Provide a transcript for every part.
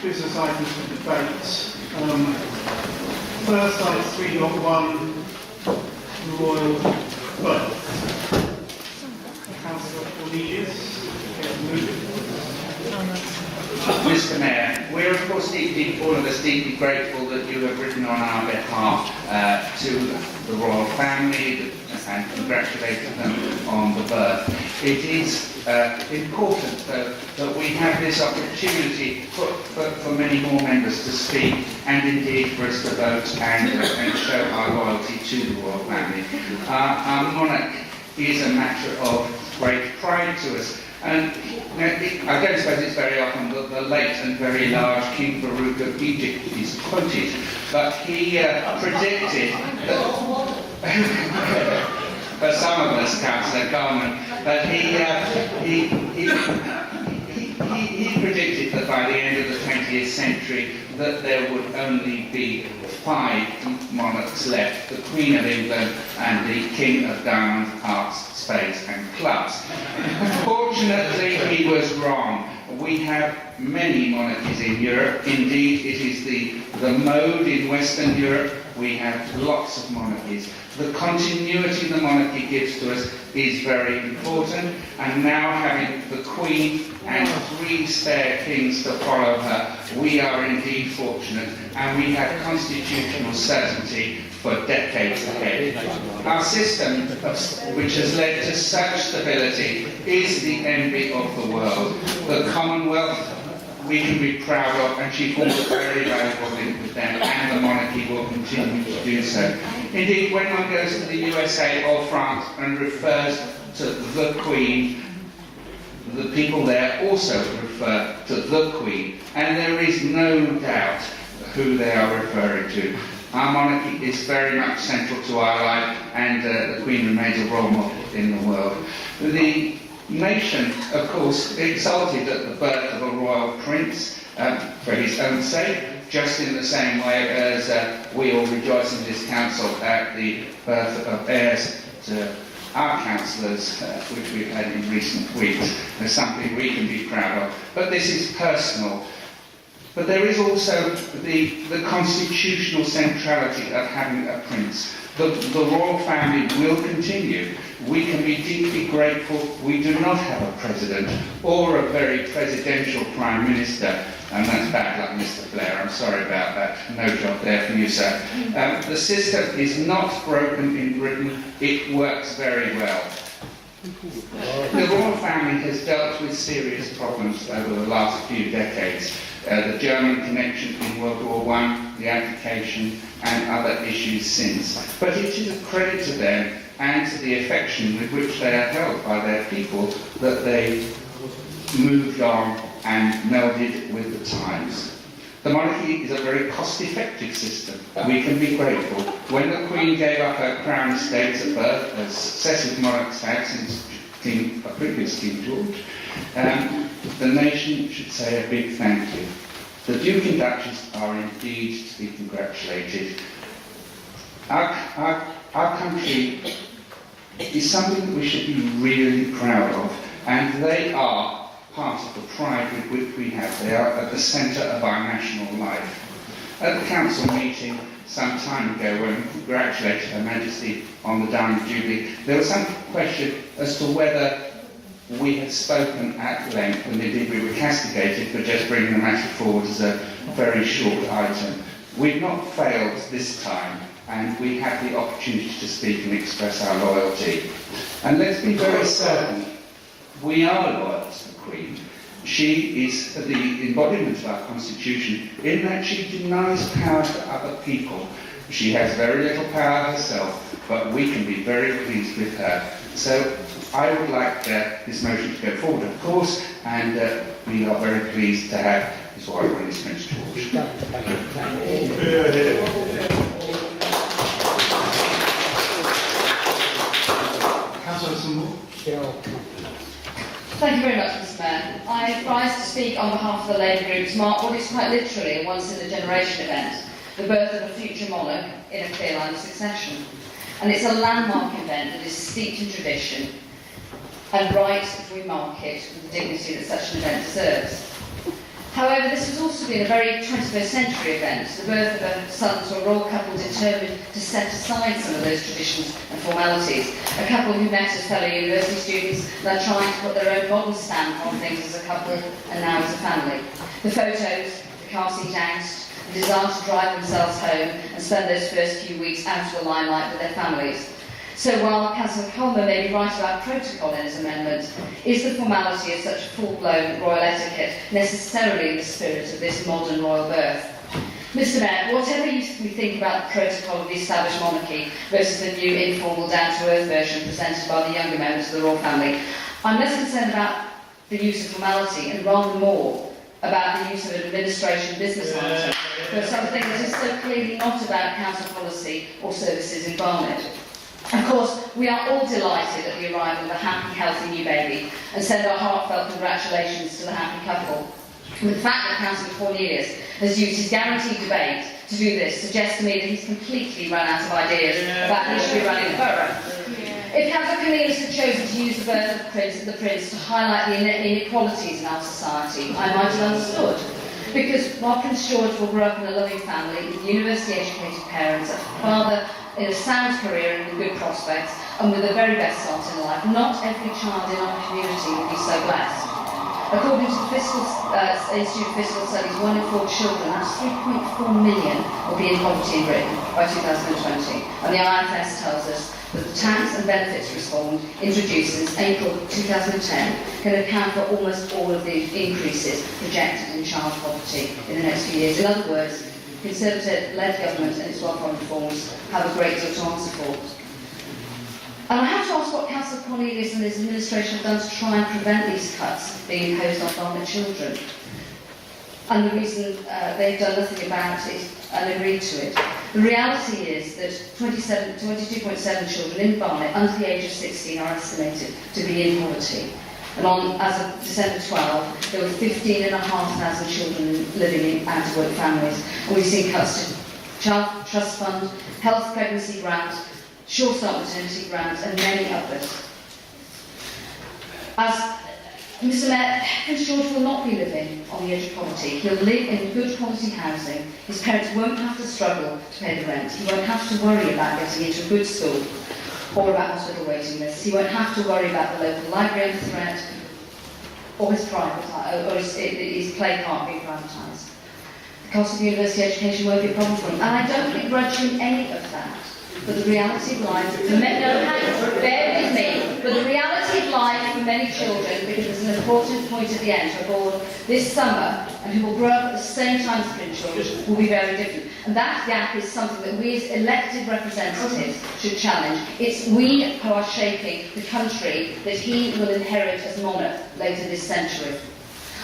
business items for debate. First, item 3.1, Royal Birth. Councillor Cornelius, Mr. Mayor, we're of course all of us deeply grateful that you have written on our behalf to the royal family and congratulated them on the birth. It is important, though, that we have this opportunity for many more members to speak and indeed for us to vote and show our loyalty to the royal family. Our monarch is a matter of great pride to us. And I don't suppose it's very often that the late and very large King Farouk of Egypt is quoted, but he predicted that, for some of us, Councillor Carman, but he predicted that by the end of the 20th century that there would only be 5 monarchs left, the Queen of England and the King of Diamonds, Hearts, Spades and Clubs. Unfortunately, he was wrong. We have many monarchies in Europe. Indeed, it is the mode in Western Europe. We have lots of monarchies. The continuity the monarchy gives to us is very important, and now having the Queen and 3 spare kings to follow her, we are indeed fortunate, and we have constitutional certainty for decades ahead. Our system, which has led to such stability, is the envy of the world. The Commonwealth we can be proud of, and she forms a very valuable link with them, and the monarchy will continue to do so. Indeed, when one goes to the USA or France and refers to the Queen, the people there also refer to the Queen, and there is no doubt who they are referring to. Our monarchy is very much central to our life, and the Queen remains a role model in the world. The nation, of course, exulted at the birth of a royal prince for his own sake, just in the same way as we all rejoice in this council at the birth of heirs to our councillors, which we've had in recent weeks. There's something we can be proud of. But this is personal. But there is also the constitutional centrality of having a prince. The royal family will continue. We can be deeply grateful we do not have a president or a very presidential prime minister. And that's bad luck, Mr. Blair. I'm sorry about that. No job there for you, sir. The system is not broken in Britain. It works very well. The royal family has dealt with serious problems over the last few decades. The German connection in World War I, the abdication, and other issues since. But it is a credit to them and to the affection with which they are held by their people that they moved on and melded with the times. The monarchy is a very cost-effective system. We can be grateful. When the Queen gave up her crown estates at birth, as successive monarchs had since a previous King George, the nation should say a big thank you. The Duke and Duchess are indeed to be congratulated. Our country is something that we should be really proud of, and they are part of the pride with which we have. They are at the centre of our national life. At the council meeting some time ago, when we congratulated Her Majesty on the Diamond Jubilee, there was some question as to whether we had spoken at length, and indeed we were castigated for just bringing the matter forward as a very short item. We've not failed this time, and we have the opportunity to speak and express our loyalty. And let's be very certain, we are loyal to the Queen. She is the embodiment of our Constitution in that she denies power to other people. She has very little power herself, but we can be very pleased with her. So I would like this motion to go forward, of course, and we are very pleased to have his wife on his Prince George. Thank you very much, Mr. Mayor. I rise to speak on behalf of the Labour Group to mark what is quite literally a once-in-a-generation event, the birth of a future monarch in a clear line of succession. And it's a landmark event that is steeped in tradition, and right if we mark it with the dignity that such an event deserves. However, this has also been a very 21st century event, the birth of a son to a royal couple determined to set aside some of those traditions and formalities. A couple who met as fellow university students and are trying to put their own modern stamp on things as a couple and now as a family. The photos, the car seat angst, the desire to drive themselves home and spend those first few weeks out of the limelight with their families. So while Councillor Colmer may be right about protocol in his amendment, is the formality of such full-blown royal etiquette necessarily in the spirit of this modern royal birth? Mr Mayor, whatever we think about the protocol of the established monarchy versus the new informal down-to-earth version presented by the younger members of the royal family, I'm less concerned about the use of formality and rather more about the use of an administration business item for something that is so clearly not about council policy or services in Barnet. Of course, we are all delighted at the arrival of a happy, healthy new baby and send our heartfelt congratulations to the happy couple. And the fact that Councillor Cornelius has used his guaranteed debate to do this suggests to me that he's completely run out of ideas about who should be running the borough. If Councillor Cornelius had chosen to use the birth of the Prince to highlight the inequalities in our society, I might have understood. Because while Prince George will grow up in a loving family with university-educated parents, a father in a sound career and with good prospects, and with the very best start in life, not every child in our community will be so blessed. According to the Institute of Fiscal Studies, 1 in 4 children, that's 3.4 million, will be in poverty in Britain by 2020. And the IFS tells us that the tax and benefits reform introduced since April 2010 can account for almost all of the increases projected in child poverty in the next few years. In other words, Conservative-led government and its welfare reforms have a great deal to answer for. And I have to ask what Councillor Cornelius and his administration have done to try and prevent these cuts being imposed on Barnet children. And the reason they've done nothing about it and agreed to it. The reality is that 22.7 children in Barnet under the age of 16 are estimated to be in poverty. And as of December 12, there were 15,500 children living in out-of-work families. And we've seen cuts to Child Trust Fund, Health Pregnancy Grant, Sure Start Maternity Grant, and many others. As Mr Mayor, Prince George will not be living on the edge of poverty. He'll live in good quality housing. His parents won't have to struggle to pay the rent. He won't have to worry about getting into a good school or about hospital waiting lists. He won't have to worry about the local library under threat or his play park being privatised. The cost of university education won't be a problem for him. And I don't begrudge him any of that. But the reality of life, bear with me, but the reality of life for many children, because there's an important point at the end, who are born this summer and who will grow up at the same time as Prince George, will be very different. And that gap is something that we as elected representatives should challenge. It's we who are shaping the country that he will inherit as monarch later this century.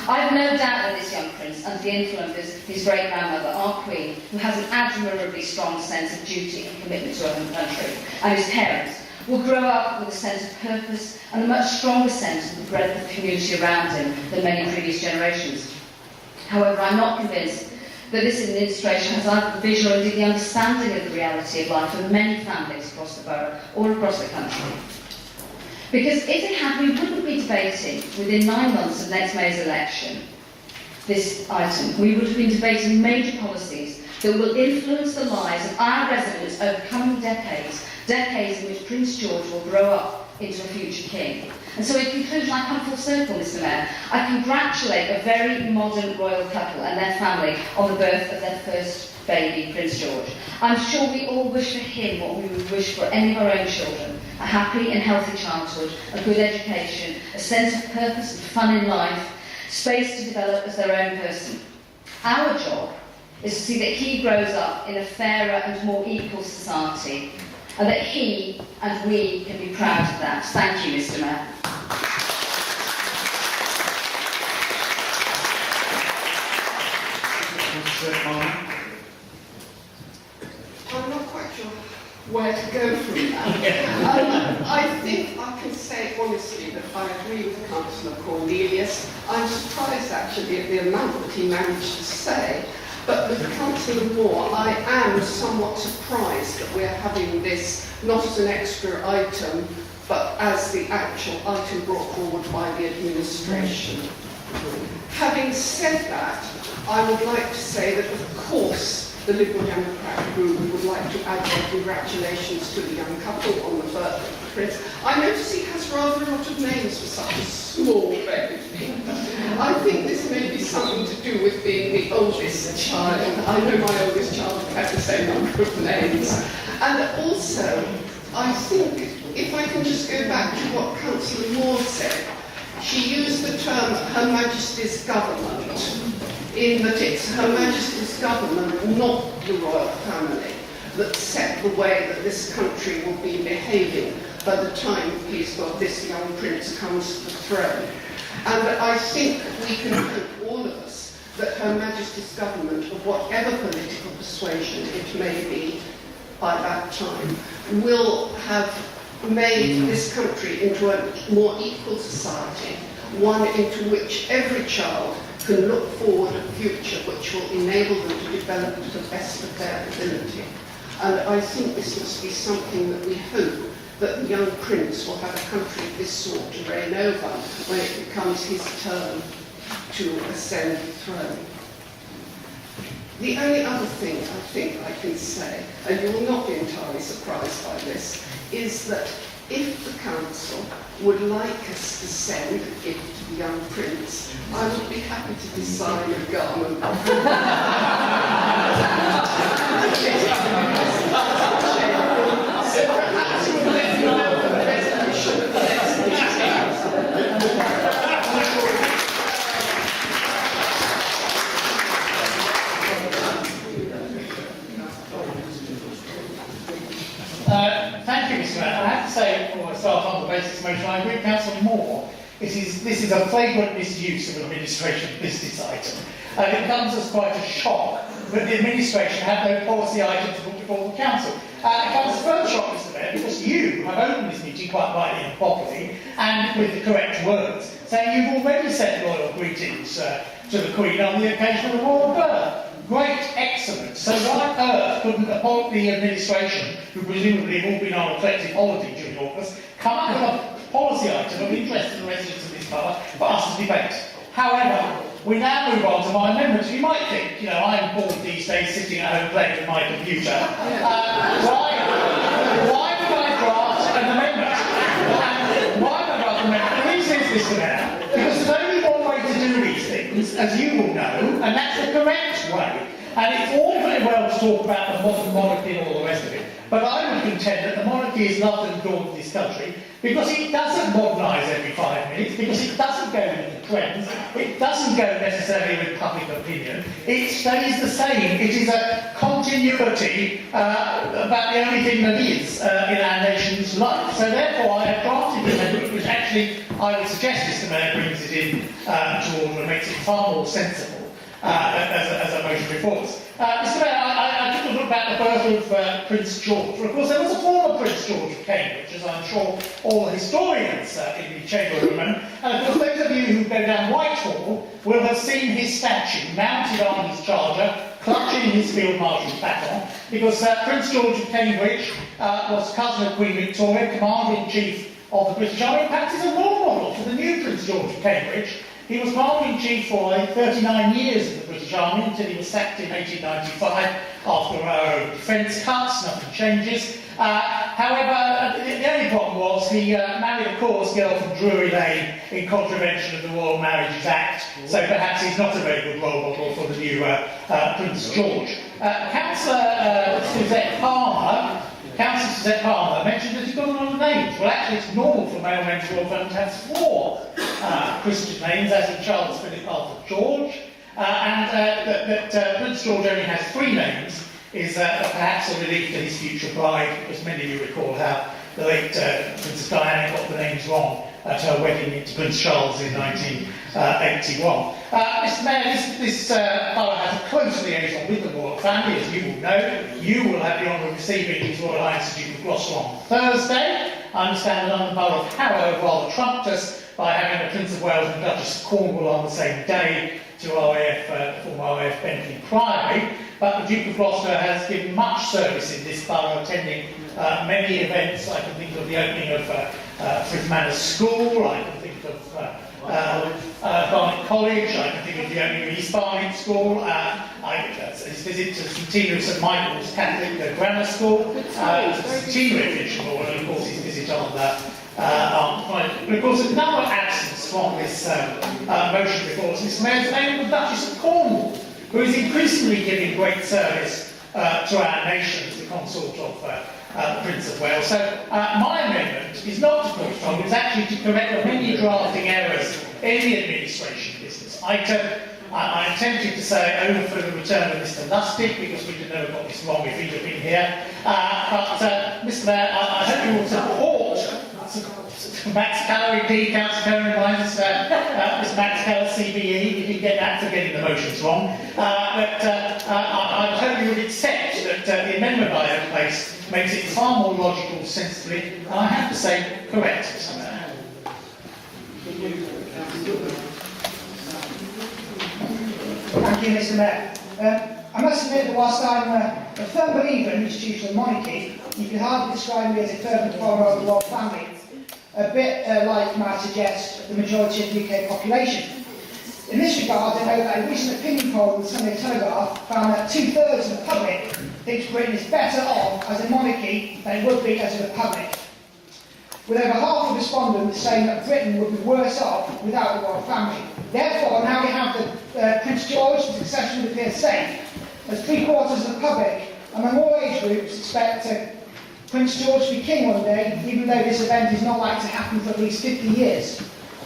I have no doubt that this young prince, under the influence of his great-grandmother, our Queen, who has an admirably strong sense of duty and commitment to her own country, and his parents, will grow up with a sense of purpose and a much stronger sense of the breadth of the community around him than many previous generations. However, I'm not convinced that this administration has either the vision or indeed the understanding of the reality of life for many families across the borough or across the country. Because if it had, we wouldn't be debating within 9 months of next May's election this item. We would have been debating major policies that will influence the lives of our residents over coming decades, decades in which Prince George will grow up into a future king. And so in conclusion, I come full circle, Mr Mayor. I congratulate a very modern royal couple and their family on the birth of their first baby, Prince George. I'm sure we all wish for him what we would wish for any of our own children: a happy and healthy childhood, a good education, a sense of purpose and fun in life, space to develop as their own person. Our job is to see that he grows up in a fairer and more equal society, and that he and we can be proud of that. Thank you, Mr Mayor. I'm not quite sure where to go from that. I think I can say honestly that I agree with Councillor Cornelius. I'm surprised actually at the amount that he managed to say. But with Councillor Moore, I am somewhat surprised that we're having this not as an extra item, but as the actual item brought forward by the administration. Having said that, I would like to say that, of course, the Liberal Democrat group would like to add their congratulations to the young couple on the birth of the prince. I notice he has rather a lot of names for such a small baby. I think this may be something to do with being the oldest child. I know my oldest child had the same number of names. And also, I think, if I can just go back to what Councillor Moore said, she used the term Her Majesty's Government, in that it's Her Majesty's Government, not the royal family, that set the way that this country will be behaving by the time, please God, this young prince comes to the throne. And I think we can hope, all of us, that Her Majesty's Government, of whatever political persuasion it may be by that time, will have made this country into a more equal society, one into which every child can look forward a future which will enable them to develop to the best of their ability. And I think this must be something that we hope that the young prince will have a country of this sort to reign over when it becomes his turn to ascend the throne. The only other thing I think I can say, and you will not be entirely surprised by this, is that if the council would like us to send a gift to the young prince, I would be happy to design a garment. So perhaps we'll let you know the resolution of the next meeting. Thank you, Mr. Mayor. I have to say, before I start on the basis motion, I agree with Councillor Moore. This is a flagrant misuse of administration business item. It comes as quite a shock that the administration had no policy item to put before the council. It comes as a further shock, Mr. Mayor, because you have opened this meeting quite rightly and properly, and with the correct words, saying you've already sent royal greetings to the Queen on the occasion of the royal birth. Great, excellent. So why on earth couldn't the administration, who presumably have all been on a collective holiday during August, come up with a policy item of interest to the residents of this borough for us to debate? However, we now move on to my amendments. You might think, I'm bored these days sitting at home playing with my computer. Why would I draft an amendment? And why would I draft an amendment? The reason is, Mr. Mayor, because there's only one way to do these things, as you will know, and that's the correct way. And it's all very well to talk about the modern monarchy and all the rest of it, but I would contend that the monarchy is loved and adored in this country because it doesn't modernise every 5 minutes, because it doesn't go with the trends, it doesn't go necessarily with public opinion, it stays the same. It is a continuity about the only thing that is in our nation's life. So therefore I have drafted an amendment which actually I would suggest Mr. Mayor brings it in to order and makes it far more sensible as a motion before us. Mr. Mayor, I took a look about the birth of Prince George. Well, of course, there was a former Prince George of Cambridge, as I'm sure all the historians in the Chamber remember. And of course, those of you who go down Whitehall will have seen his statue mounted on his charger, clutching his field marshal's baton, because Prince George of Cambridge was cousin of Queen Victoria, Commander-in-Chief of the British Army. In fact, he's a role model for the new Prince George of Cambridge. He was Commander-in-Chief for 39 years in the British Army until he was sacked in 1895 after defence cuts, nothing changes. However, the only problem was he married a chorus girl from Drury Lane in contravention of the Royal Marriages Act, so perhaps he's not a very good role model for the new Prince George. Councillor Suzette Palmer mentioned that he's got a lot of names. Well, actually, it's normal for male members of the Royal Family to have 4 Christian names, as in Charles Philip Arthur George, and that Prince George only has 3 names is perhaps a relief to his future bride, because many of you recall how the late Princess Diana got the names wrong at her wedding to Prince Charles in 1981. Mr. Mayor, this borough has a close liaison with the royal family, as you will know. You will have the honour of receiving His Royal Highness the Duke of Gloucester on Thursday. I understand that the Borough of Harrow rather trumped us by having the Prince of Wales and Duchess of Cornwall on the same day to former RAF Bentley Priory, but the Duke of Gloucester has given much service in this borough, attending many events. I can think of the opening of Frith Manor School, I can think of Barnet College, I can think of the only East Barnet School, his visit to St Tina of St Michael's Catholic Grammar School, St Tina Infantry Hall, and of course his visit on but of course another absence from this motion before us, Mr Mayor, is the name of the Duchess of Cornwall, who is increasingly giving great service to our nation as the consort of the Prince of Wales. So my amendment is not to cause trouble, it's actually to correct the many drafting errors in the administration business. I'm tempted to say over for the return of Mr Lustig, because we could never got this wrong if he'd have been here. But Mr Mayor, I hope you will support Max Keller, indeed, Councillor Keller reminds us Mr Max Keller, CBE, you can get that for getting the motions wrong. But I hope you would accept that the amendment I have placed makes it far more logical, sensibly, and I have to say, correct, Mr Mayor. Thank you, Mr Mayor. I must admit that whilst I'm a firm believer in institutional monarchy, you can hardly describe me as a fervent follower of the royal family, a bit like, might I suggest, the majority of the UK population. In this regard, I know that a recent opinion poll in the Sunday Telegraph found that 2/3 of the public thinks Britain is better off as a monarchy than it would be as a republic, with over half of respondents saying that Britain would be worse off without the royal family. Therefore, now we have the Prince George, the succession would appear safe, as 3/4 of the public, among all age groups, expect Prince George to be king one day, even though this event is not likely to happen for at least 50 years.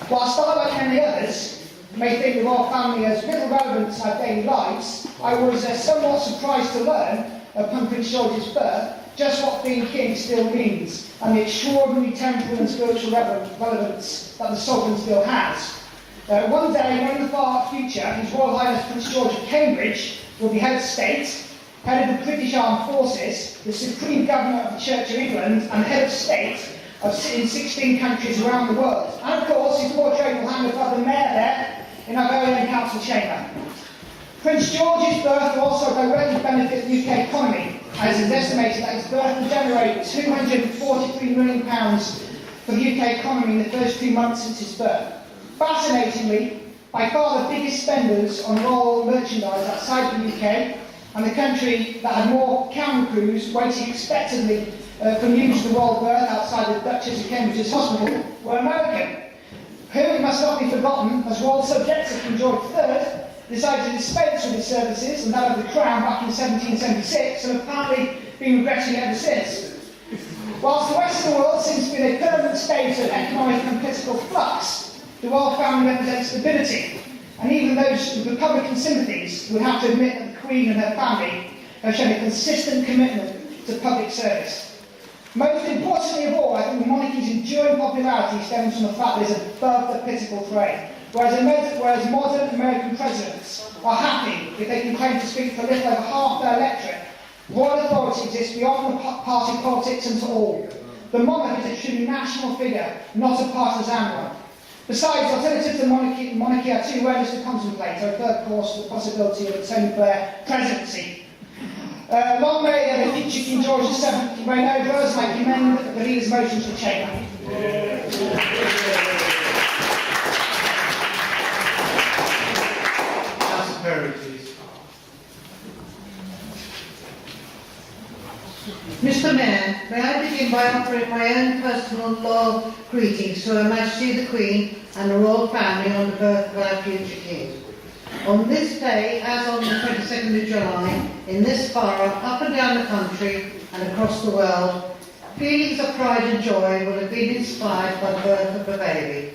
Whilst I, like many others, may think the royal family has little relevance to our daily lives, I was somewhat surprised to learn, upon Prince George's birth, just what being king still means, and the extraordinary temporal and spiritual relevance that the sovereign still has. One day, in the far future, His Royal Highness Prince George of Cambridge will be head of state, head of the British Armed Forces, the Supreme Governor of the Church of England, and head of state in 16 countries around the world. And of course, his portrait will hang above the mayor there in our very own council chamber. Prince George's birth will also directly benefit the UK economy, as it is estimated that his birth will generate £243 million for the UK economy in the first 2 months since his birth. Fascinatingly, by far the biggest spenders on royal merchandise outside the UK, and the country that had more camera crews waiting expectantly for news of the royal birth outside the Duchess of Cambridge's hospital, were American, who, it must not be forgotten, as royal subjects of King George III, decided to dispense with his services and that of the Crown back in 1776, and have apparently been regretting it ever since. Whilst the Western world seems to be in a permanent state of economic and political flux, the royal family represents stability, and even those with Republican sympathies would have to admit that the Queen and her family have shown a consistent commitment to public service. Most importantly of all, I think the monarchy's enduring popularity stems from the fact that it is above the political fray, whereas modern American presidents are happy if they can claim to speak for a little over half their electorate. Royal authority exists beyond the party politics and to all. The monarch is a truly national figure, not a partisan one. Besides, alternatives to monarchy are too rare to contemplate. I refer, of course, to the possibility of a Tony Blair presidency. Long may the future King George VII reign over us. I commend the leader's motion to the Chamber. Councillor Perry, please. Mr Mayor, may I begin by offering my own personal loyal greetings to Her Majesty the Queen and the royal family on the birth of our future King. On this day, as on the 22nd of July, in this borough, up and down the country and across the world, feelings of pride and joy will have been inspired by the birth of a baby.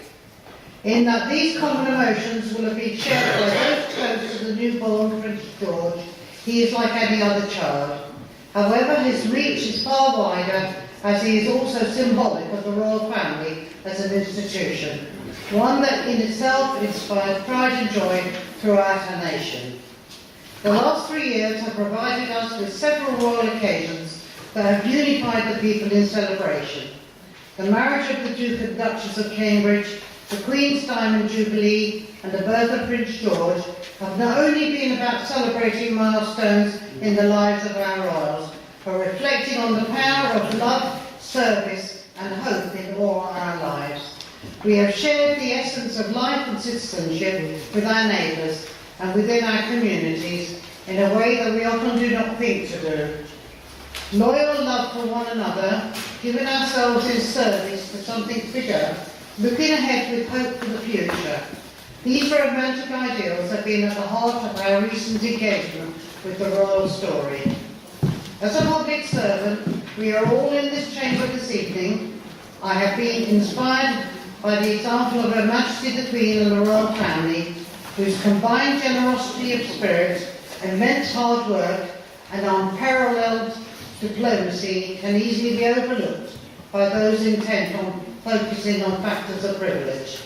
In that these common emotions will have been shared by those close to the newborn Prince George, he is like any other child. However, his reach is far wider, as he is also symbolic of the royal family as an institution, one that in itself inspires pride and joy throughout our nation. The last 3 years have provided us with several royal occasions that have unified the people in celebration. The marriage of the Duke and Duchess of Cambridge, the Queen's Diamond Jubilee, and the birth of Prince George have not only been about celebrating milestones in the lives of our royals, but reflecting on the power of love, service, and hope in all our lives. We have shared the essence of life and citizenship with our neighbours and within our communities in a way that we often do not think to do. Loyal love for one another, giving ourselves in service to something bigger, looking ahead with hope for the future. These romantic ideals have been at the heart of our recent engagement with the royal story. As a public servant, we are all in this chamber this evening. I have been inspired by the example of Her Majesty the Queen and the royal family, whose combined generosity of spirit, immense hard work and unparalleled diplomacy can easily be overlooked by those intent on focusing on factors of privilege.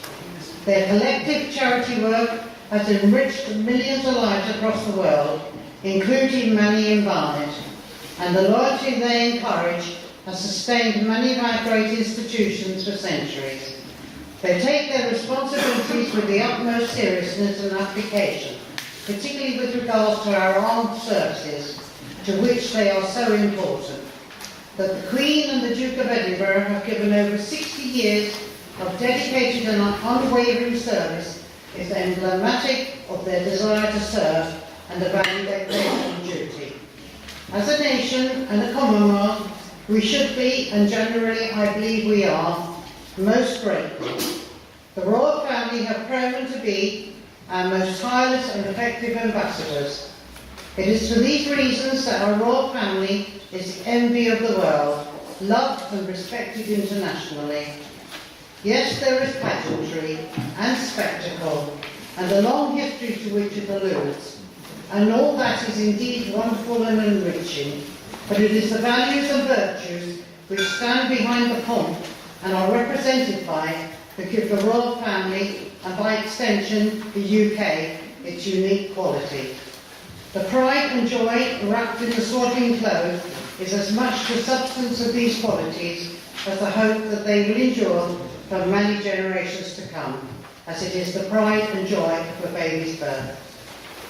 Their collective charity work has enriched millions of lives across the world, including many in Barnet, and the loyalty they encourage has sustained many of our great institutions for centuries. They take their responsibilities with the utmost seriousness and application, particularly with regards to our armed services, to which they are so important. That the Queen and the Duke of Edinburgh have given over 60 years of dedicated and unwavering service is emblematic of their desire to serve and the value they place on duty. As a nation and a Commonwealth, we should be, and generally I believe we are, most grateful. The royal family have proven to be our most tireless and effective ambassadors. It is for these reasons that our royal family is the envy of the world, loved and respected internationally. Yes, there is pageantry and spectacle, and a long history to which it alludes, and all that is indeed wonderful and enriching, but it is the values and virtues which stand behind the pomp and are represented by that give the royal family, and by extension the UK, its unique quality. The pride and joy wrapped in the swaddling clothes is as much the substance of these qualities as the hope that they will endure for many generations to come, as it is the pride and joy of a baby's birth.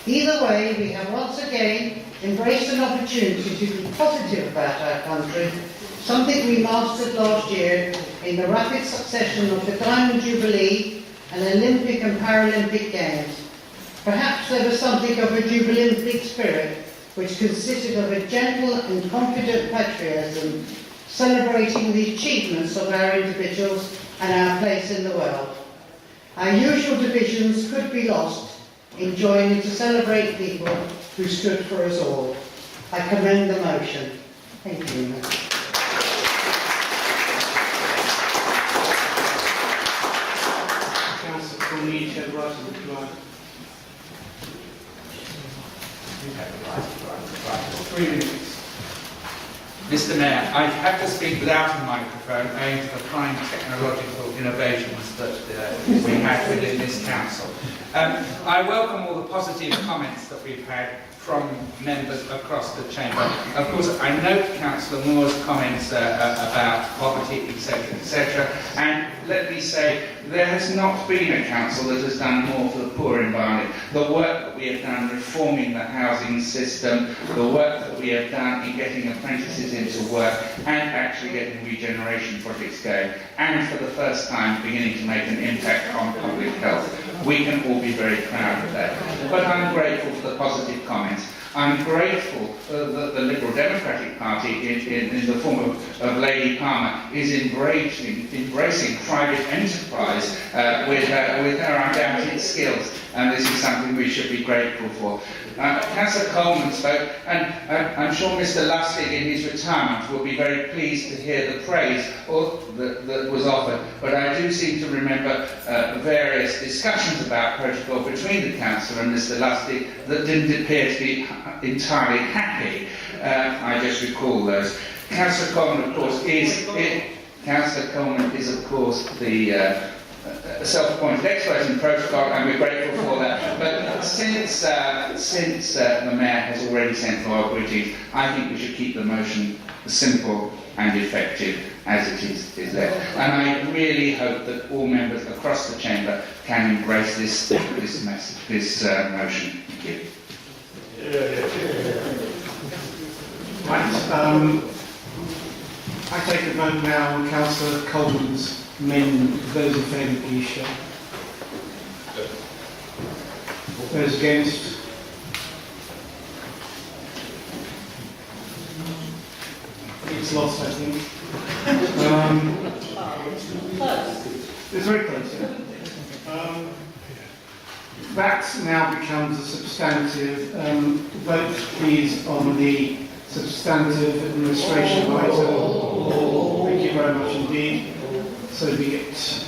Either way, we have once again embraced an opportunity to be positive about our country, something we mastered last year in the rapid succession of the Diamond Jubilee and Olympic and Paralympic Games. Perhaps there was something of a Jubilympic spirit, which consisted of a gentle and confident patriotism, celebrating the achievements of our individuals and our place in the world. Our usual divisions could be lost in joining to celebrate people who stood for us all. I commend the motion. Thank you. Councillor Cornelius, you have the right to reply. 3 minutes. Mr. Mayor, I have to speak without a microphone owing to the fine technological innovations that we have within this council. I welcome all the positive comments that we've had from members across the chamber. Of course, I note Councillor Moore's comments about poverty, etc. And let me say, there has not been a council that has done more for the poor in Barnet. The work that we have done reforming the housing system, the work that we have done in getting apprentices into work, and actually getting regeneration projects going, and for the first time beginning to make an impact on public health. We can all be very proud of that. But I'm grateful for the positive comments. I'm grateful that the Liberal Democratic Party, in the form of Lady Palmer, is embracing private enterprise with her undoubted skills, and this is something we should be grateful for. Councillor Coleman spoke, and I'm sure Mr. Lustig in his retirement will be very pleased to hear the praise that was offered, but I do seem to remember various discussions about protocol between the Councillor and Mr. Lustig that didn't appear to be entirely happy. I just recall those. Councillor Coleman, of course, is the self-appointed expert in protocol, and we're grateful for that. But since the Mayor has already sent royal greetings, I think we should keep the motion simple and effective as it is there. And I really hope that all members across the chamber can embrace this motion. Thank you. Right, I take the vote now on Councillor Coleman's Those in favour, please show. Those against? It's lost, I think. It's very close, yeah. That now becomes a substantive vote, please, on the substantive administration item. Thank you very much indeed. So be it.